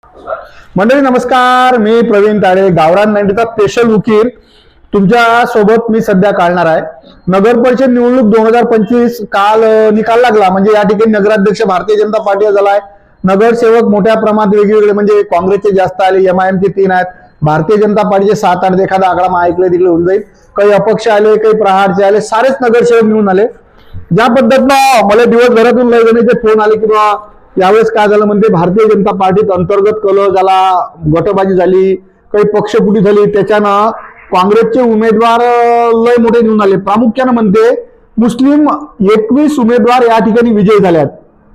मंडळी नमस्कार, मी प्रवीण ताडे, गावरान 90चा स्पेशल वकील तुमच्या सोबत मी सध्या काढणार आहे. नगर परिषद निवडणूक 2025 काल निकाल लागला. म्हणजे या ठिकाणी नगराध्यक्ष भारतीय जनता पार्टी झालाय. नगरसेवक मोठ्या प्रमाणात वेगवेगळे, म्हणजे काँग्रेसचे जास्त आले, MIM चे 3 आहेत, भारतीय जनता पार्टीचे 7-8, एखादा आकडा ऐकले तिकडे होऊन जाईल. काही अपक्ष आले, काही प्रहारचे आले, सारेच नगरसेवक निवडून आले. ज्या पद्धतीनं मला दिवसभरातून लय जणांचे फोन आले की बा यावेळेस काय झालं, म्हणजे भारतीय जनता पार्टीत अंतर्गत कल झाला, गटबाजी झाली, काही पक्षफुटी झाली, त्याच्यानं काँग्रेसचे उमेदवार लय मोठे निवडून आले. प्रामुख्यानं म्हणते मुस्लिम 21 उमेदवार या ठिकाणी विजयी झाल्यात.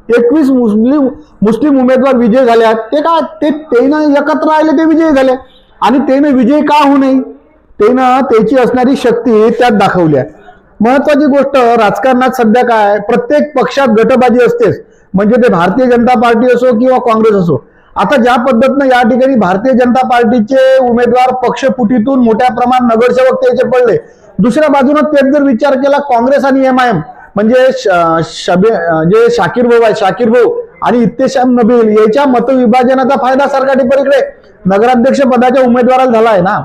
21 मुस्लिम उमेदवार विजयी झाल्यात. ते का तेनं एकत्र राहिले ते विजयी झाले. आणि तेनं विजयी का होऊ नये, तेनं त्याची असणारी शक्ती त्यात दाखवली आहे. महत्वाची गोष्ट राजकारणात सध्या काय, प्रत्येक पक्षात गटबाजी असतेच, म्हणजे ते भारतीय जनता पार्टी असो किंवा काँग्रेस असो. आता ज्या पद्धतीनं या ठिकाणी भारतीय जनता पार्टीचे उमेदवार पक्षफुटीतून मोठ्या प्रमाणात नगरसेवक त्याचे पडले. दुसऱ्या बाजूने तेच जर विचार केला काँग्रेस आणि MIM, म्हणजे जे शाकीर भाऊ आहे, शाकीर भाऊ आणि इत्तेशाम नबील याच्या मतविभाजनाचा फायदा सरकारी परीकडे नगराध्यक्ष पदाच्या उमेदवाराला झाला आहे ना.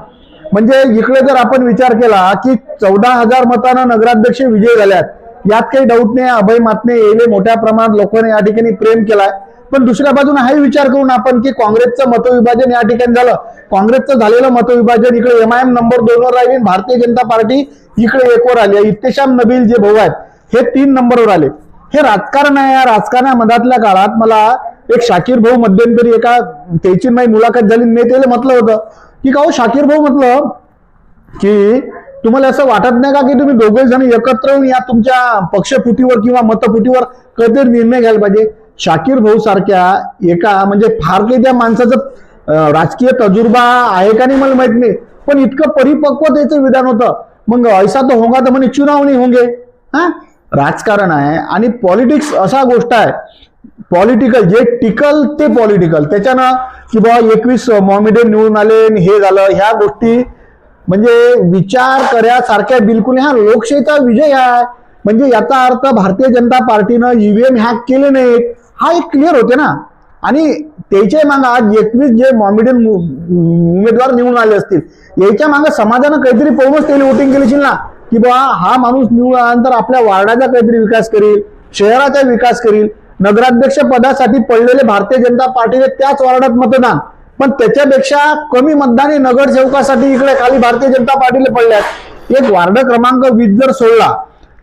म्हणजे इकडे जर आपण विचार केला की 14,000 मतांना नगराध्यक्ष विजयी झाल्यात, यात काही डाऊट नाही. अभय मातने येले मोठ्या प्रमाणात लोकांनी या ठिकाणी प्रेम केलाय. पण दुसऱ्या बाजूने हाही विचार करून आपण की काँग्रेसचं मतविभाजन या ठिकाणी झालं. काँग्रेसचं झालेलं मतविभाजन इकडे MIM नंबर 2 वर राहिली, भारतीय जनता पार्टी इकडे 1 वर आली. इत्तेशाम नबील जे भाऊ आहेत हे 3 नंबरवर आले. हे राजकारण आहे. या राजकारणामधल्या काळात मला एक शाकीर भाऊ मध्यंतरी एका त्याची माझी मुलाखत झाली, मी त्याला म्हटलं होतं की का हो शाकीर भाऊ, म्हटलं की तुम्हाला असं वाटत नाही का की तुम्ही दोघे जण एकत्र येऊन या तुमच्या पक्षफुटीवर किंवा मतफुटीवर कधीतरी निर्णय घ्यायला पाहिजे. शाकीर भाऊ सारख्या एका, म्हणजे फार काही त्या माणसाचं राजकीय तजुर्बा आहे का नाही मला माहित नाही, पण इतकं परिपक्व त्याचं विधान होतं. मग ऐसा तो होगा तर म्हणे चुनाव नाही होंगे. राजकारण आहे आणि पॉलिटिक्स असा गोष्ट आहे, पॉलिटिकल जे टिकल ते पॉलिटिकल. त्याच्यानं की बाबा 21 मॉमिडेन निवडून आले हे झालं, ह्या गोष्टी म्हणजे विचार करण्यासारख्या बिलकुल. हा लोकशाहीचा विजय आहे. म्हणजे याचा अर्थ भारतीय जनता पार्टीनं EVM हॅक केले नाहीत, हा एक क्लिअर होते ना. आणि त्याच्या मागे आज 21 जे मॉमिडेन उमेदवार निवडून आले असतील, याच्या मागे समाजानं काहीतरी पाहूनच त्याला वोटिंग केली ना, की बा हा माणूस निवडून आल्यानंतर आपल्या वार्डाचा काहीतरी विकास करील, शहराचा विकास करील. नगराध्यक्ष पदासाठी पडलेले भारतीय जनता पार्टीने त्याच वार्डात मतदान, पण त्याच्यापेक्षा कमी मतदानी नगरसेवकासाठी इकडे खाली भारतीय जनता पार्टीला पडल्यात. एक वार्ड क्रमांक 20 जर सोडला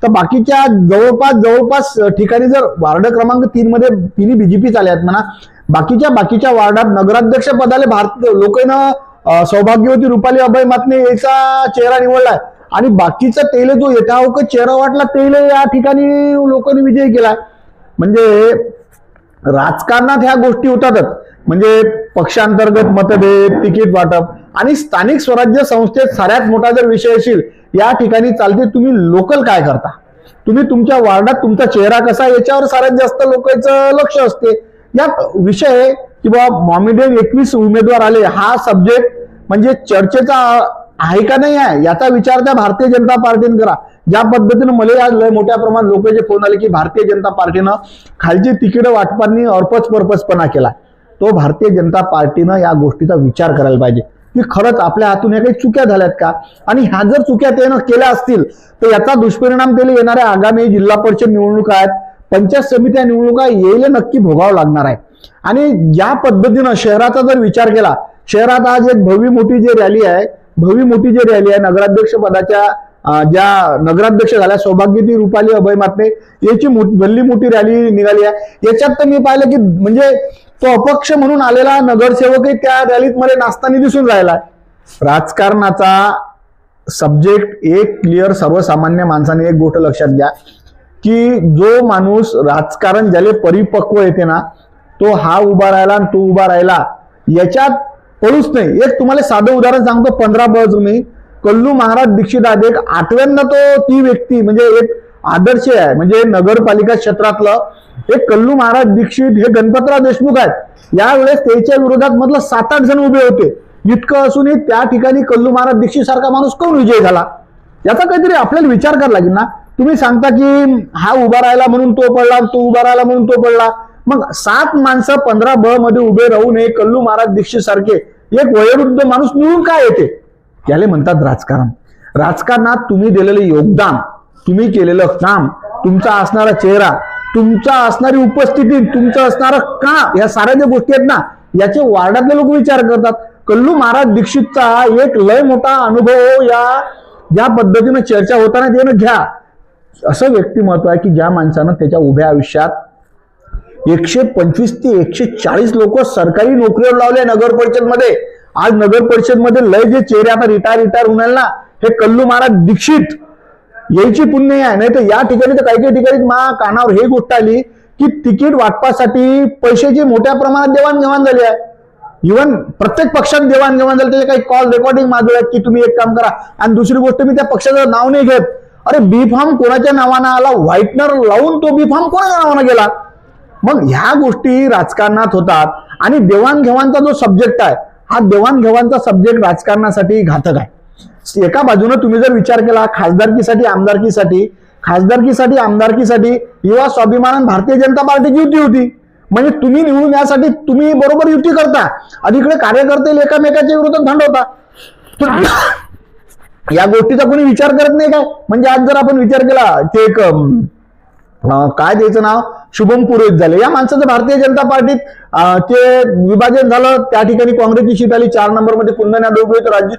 तर बाकीच्या जवळपास ठिकाणी, जर वार्ड क्रमांक 3 मध्ये तिन्ही BJP चाले आहेत म्हणा, बाकीच्या वार्डात नगराध्यक्ष पदाला भारतीय लोकांना सौभाग्यवती रुपाली अभय मातने याचा चेहरा निवडलाय. आणि बाकीचा तेले जो यथावक चेहरा वाटला तेले या ठिकाणी लोकांनी विजय केलाय. म्हणजे राजकारणात ह्या गोष्टी होतातच. म्हणजे पक्षांतर्गत मतभेद, तिकीट वाटप आणि स्थानिक स्वराज्य संस्थेत साऱ्यात मोठा जर विषय असेल या ठिकाणी चालते तुम्ही लोकल काय करता, तुम्ही तुमच्या वार्डात तुमचा चेहरा कसा, याच्यावर साऱ्यात जास्त लोकांचं लक्ष असते. यात विषय की बाबा मॉमिडेन 21 उमेदवार आले, हा सब्जेक्ट म्हणजे चर्चेचा आहे का नाही आहे याचा विचार त्या भारतीय जनता पार्टीने करा. ज्या पद्धतीनं मला आज लय मोठ्या प्रमाणात लोकांचे फोन आले की भारतीय जनता पार्टीनं खालची तिकीट वाटपांनी पर्पजपणा केला, तो भारतीय जनता पार्टीनं या गोष्टीचा विचार करायला पाहिजे की खरंच आपल्या हातून या काही चुक्या झाल्यात का. आणि ह्या जर चुक्या त्यानं केल्या असतील तर याचा दुष्परिणाम त्याला येणाऱ्या आगामी जिल्हा परिषद निवडणुका आहेत, पंचायत समित्या निवडणुका येईल नक्की भोगावं लागणार आहे. आणि ज्या पद्धतीनं शहराचा जर विचार केला, शहरात आज एक भव्य मोठी जी रॅली आहे नगराध्यक्ष पदाच्या, ज्या नगराध्यक्ष झाल्या सौभाग्यवती रुपाली अभय मातने याची भल्ली मोठी रॅली निघाली आहे. याच्यात तर मी पाहिलं की म्हणजे तो अपक्ष म्हणून आलेला नगरसेवकही त्या रॅलीत मध्ये नाचताना दिसून राहिला. राजकारणाचा सब्जेक्ट एक क्लिअर, सर्वसामान्य माणसाने एक गोष्ट लक्षात घ्या की जो माणूस राजकारण ज्याला परिपक्व येते ना, तो हा उभा राहिला आणि तो उभा राहिला याच्यात पडूच नाही. एक तुम्हाला साधं उदाहरण सांगतो, 15 बस मी कल्लू महाराज दीक्षित आहेत, एक 8व्यांदा तो ती व्यक्ती म्हणजे एक आदर्श आहे. म्हणजे नगरपालिका क्षेत्रातलं एक कल्लू महाराज दीक्षित हे गणपतराव देशमुख आहेत. यावेळेस त्याच्या विरोधात मधलं 7-8 जण उभे होते. इतकं असूनही त्या ठिकाणी कल्लू महाराज दीक्षित सारखा माणूस कोण विजय झाला, याचा काहीतरी आपल्याला विचार करावा लागेल ना. तुम्ही सांगता की हा उभा राहिला म्हणून तो पडला, तो उभा राहिला म्हणून तो पडला. मग 7 माणसं 15 ब मध्ये उभे राहून हे कल्लू महाराज दीक्षित सारखे एक वयोवृद्ध माणूस निवडून काय येते? त्याला म्हणतात राजकारण. राजकारणात तुम्ही दिलेलं योगदान, तुम्ही केलेलं काम, तुमचा असणारा चेहरा, तुमचा असणारी उपस्थिती, तुमचं असणारं काम, या साऱ्या ज्या गोष्टी आहेत ना, याचे वार्डातले लोक विचार करतात. कल्लू महाराज दीक्षितचा एक लय मोठा अनुभव या पद्धतीनं चर्चा होताना त्यानं घ्या. असं व्यक्तिमत्व आहे की ज्या माणसानं त्याच्या उभ्या आयुष्यात 125 ते 140 लोक सरकारी नोकरीवर लावले नगर परिषदमध्ये. आज नगर परिषदमध्ये लय जे चेहरे आता रिटायर होणार ना, हे कल्लू महाराज दीक्षित यायची पुण्य आहे. नाही तर या ठिकाणी तर काही ठिकाणी कानावर हे गोष्ट आली की तिकीट वाटपासाठी पैशाची मोठ्या प्रमाणात देवाणघेवाण झाली आहे. इव्हन प्रत्येक पक्षात देवाणघेवाण झाली. त्याचे काही कॉल रेकॉर्डिंग मागवले की तुम्ही एक काम करा. आणि दुसरी गोष्ट, मी त्या पक्षाचं नाव नाही घेत. अरे बी फॉर्म कोणाच्या नावानं आला, व्हाईटनर लावून तो बी फॉर्म कोणाच्या नावानं गेला? मग ह्या गोष्टी राजकारणात होतात. आणि देवाणघेवाणचा जो सब्जेक्ट आहे, हा देवाणघेवाणचा सब्जेक्ट राजकारणासाठी घातक आहे. एका बाजूने तुम्ही जर विचार केला खासदारकीसाठी आमदारकीसाठी युवा स्वाभिमान भारतीय जनता पार्टीची युती होती. म्हणजे तुम्ही निवडून यासाठी तुम्ही बरोबर युती करता आणि इकडे कार्यकर्ते एकामेकाच्या विरोधात भांडवता. या गोष्टीचा कोणी विचार करत नाही काय? म्हणजे आज जर आपण विचार केला, ते एक काय त्याचं नाव, शुभम पुरोहित झाले. या माणसाचं भारतीय जनता पार्टीत ते विभाजन झालं. त्या ठिकाणी काँग्रेसची सीट आली. 4 नंबरमध्ये कुंदन यादव उभे होते,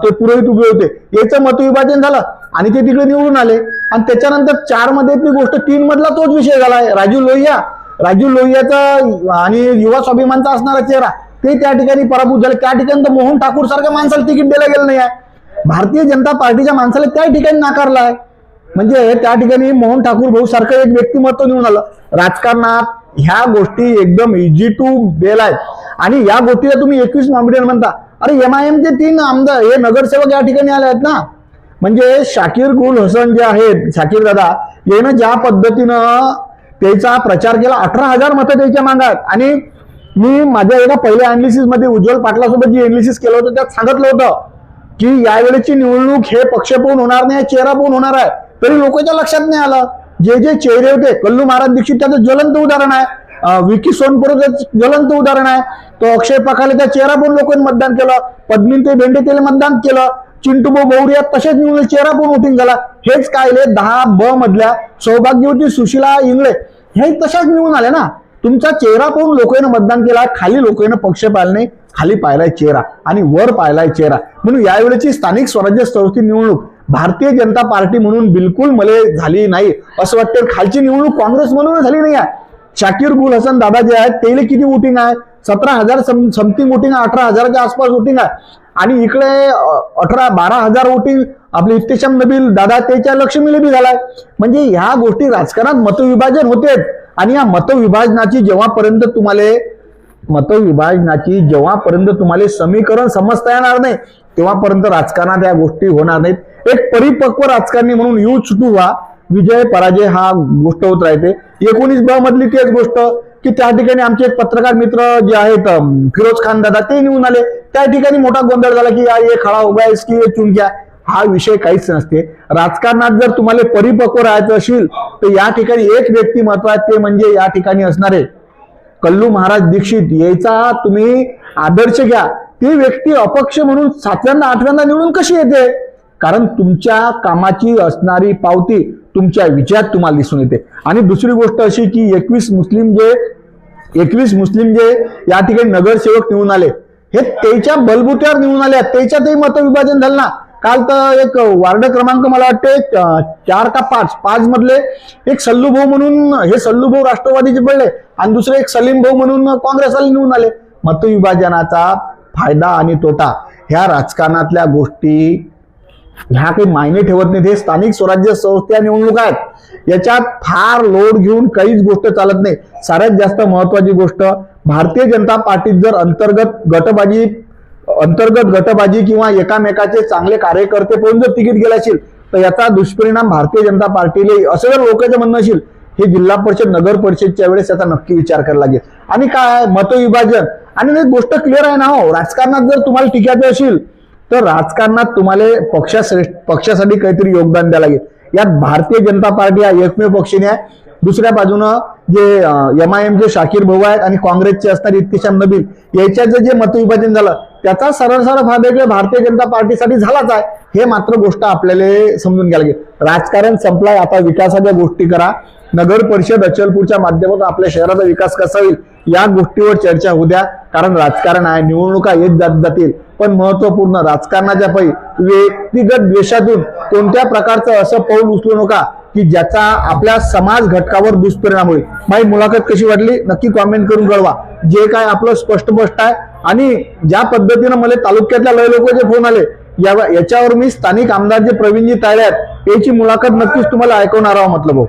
ते पुरोहित उभे होते. याचं मतविभाजन झालं आणि ते तिकडे निवडून आले. आणि त्याच्यानंतर 4 मध्ये ती गोष्ट 3 मधला तोच विषय झालाय. राजू लोहियाचा आणि युवा स्वाभिमानचा असणारा चेहरा ते त्या ठिकाणी पराभूत झाले. त्या ठिकाणी तर मोहन ठाकूर सारख्या माणसाला तिकीट दिलं गेलं नाही आहे. भारतीय जनता पार्टीच्या माणसाला त्या ठिकाणी नाकारला आहे. म्हणजे त्या ठिकाणी मोहन ठाकूर भाऊ सारखं एक व्यक्तिमत्व निवडून आलं. राजकारणात ह्या गोष्टी एकदम इझी टू बेल आहेत. आणि या गोष्टीला तुम्ही 21 नॉमिनेट म्हणता. अरे MIMचे 3 आमदार हे नगरसेवक या ठिकाणी आले आहेत ना. म्हणजे शाकीर गुल हसन जे आहेत, शाकीर दादा, यानं ज्या पद्धतीनं त्याचा प्रचार केला, 18,000 मतं त्याच्या मागात. आणि मी माझ्या एका पहिल्या अनालिसिस मध्ये उज्ज्वल पाटलासोबत जे अनालिसिस केलं होतं त्यात सांगितलं होतं की यावेळेची निवडणूक हे पक्ष पाहून होणार नाही, चेहरा पाहून होणार आहे. तरी लोकांच्या लक्षात नाही आलं. जे चेहरे होते, कल्लू महाराज दीक्षित त्याचं ज्वलंत उदाहरण आहे, विकी सोनपुरेचं ज्वलंत उदाहरण आहे. तो अक्षय पखाले त्या चेहरा पाहून लोकांनी मतदान केलं, पद्मिनी भेंडे त्याला मतदान केलं, चिंटूभाऊ गौरिया तसेच निवडून चेहरा पाहून वोटिंग झाला. हेच काय 10 ब मधल्या सौभाग्यवती सुशीला इंगळे हे तशाच निवडून आले ना. तुमचा चेहरा पाहून लोकांनी मतदान केला. खाली लोकांनी पक्ष पाहिला नाही, खाली पाहिलाय चेहरा आणि वर पाहिलाय चेहरा. म्हणून यावेळेची स्थानिक स्वराज्य संस्थेची निवडणूक भारतीय जनता पार्टी म्हणून बिलकुल मले झाली नाही असं वाटतं. खालची निवडणूक काँग्रेस म्हणून झाली नाही आहे. शाकीर गुल हसन दादा जे आहेत त्याला किती वोटिंग आहे? 17,000 समथिंग वोटिंग आहे, 18,000च्या आसपास वोटिंग आहे. आणि इकडे 12,000 वोटिंग आपले इफ्तेशाम नबील दादा त्याच्या लक्ष्मीला बी झालाय. म्हणजे ह्या गोष्टी राजकारणात मतविभाजन होते. आणि या मतविभाजनाची जेव्हापर्यंत तुम्हाला समीकरण समजता येणार नाही तेव्हापर्यंत राजकारणात या गोष्टी होणार नाहीत. एक परिपक्व राजकारणी म्हणून यूज टू व्हा, विजय पराजय हा गोष्ट होत राहते. 19 ब मधली तेच गोष्ट की त्या ठिकाणी आमचे एक पत्रकार मित्र जे आहेत फिरोज खान दादा ते निवडून आले. त्या ठिकाणी मोठा गोंधळ झाला की यार ये खडा उभा इसकी चुन घ्या. हा विषय काहीच नसते. राजकारणात जर तुम्हाला परिपक्व राहायचं असेल तर या ठिकाणी एक व्यक्तिमत्व आहे, ते म्हणजे या ठिकाणी असणारे कल्लू महाराज दीक्षित. याचा तुम्ही आदर्श घ्या. ती व्यक्ती अपक्ष म्हणून 7व्यांदा 8व्यांदा निवडून कशी येते? कारण तुमच्या कामाची असणारी पावती तुमच्या विजयात तुम्हाला दिसून येते. आणि दुसरी गोष्ट अशी की 21 मुस्लिम जे या ठिकाणी नगरसेवक निवडून आले हे त्याच्या बलबुत्यावर निवडून आले. त्याच्यातही मतविभाजन झालं ना. काल तर एक वार्ड क्रमांक मला वाटते 4 का 5 मधले एक सल्लू भाऊ म्हणून, हे सल्लू भाऊ राष्ट्रवादीचे पडले आणि दुसरे एक सलीम भाऊ म्हणून काँग्रेसला निवडून आले. मतविभाजनाचा फायदा आणि तोटा ह्या राजकारणातल्या गोष्टी ह्या काही मायने ठेवत नाहीत. हे स्थानिक स्वराज्य संस्था निवडणूक आहेत, याच्यात फार लोड घेऊन काहीच गोष्ट चालत नाही. सगळ्यात जास्त महत्वाची गोष्ट, भारतीय जनता पार्टीत जर अंतर्गत गटबाजी किंवा एकामेकाचे चांगले कार्यकर्ते पाहून जर तिकीट गेला असेल तर याचा दुष्परिणाम भारतीय जनता पार्टीला, असं जर लोकांचं म्हणणं असेल, हे जिल्हा परिषद नगर परिषदच्या वेळेस याचा नक्की विचार करायला लागेल. आणि काय मतविभाजन आणि एक गोष्ट क्लिअर आहे ना हो, राजकारणात जर तुम्हाला टिकायचं असेल तर राजकारणात तुम्हाला पक्षासाठी काहीतरी योगदान द्यावं लागेल. यात भारतीय जनता पार्टी हा एकमेव पक्षाने आहे. दुसऱ्या बाजूनं जे MIM चे शाकीर भाऊ आहेत आणि काँग्रेसचे असणारे इत्तेशाम नबील याच्याचं जे मतविभाजन झालं त्याचा सरळ फायदा भारतीय जनता पार्टीसाठी झालाच आहे. हे मात्र गोष्ट आपल्याला समजून घ्यायला लागेल. राजकारण संपलाय, आता विकासाच्या गोष्टी करा. नगर परिषद अचलपूरच्या माध्यमातून आपल्या शहराचा विकास कसा होईल या गोष्टीवर चर्चा होऊ द्या. कारण राजकारण आहे, निवडणुका येत जातील, पण महत्वपूर्ण राजकारणाच्या पायी व्यक्तिगत द्वेषातून कोणत्या प्रकारचं असं पाऊल उचलू नका की ज्याचा आपल्या समाज घटकावर दुष्परिणाम होईल. माझी मुलाखत कशी वाटली नक्की कॉमेंट करून कळवा. जे काय आपलं स्पष्ट आहे आणि ज्या पद्धतीनं मला तालुक्यातल्या लय लोक जे फोन आले याच्यावर मी स्थानिक आमदार जे प्रवीणजी तायडे आहेत याची मुलाखत नक्कीच तुम्हाला ऐकवणार आहोत. मतलब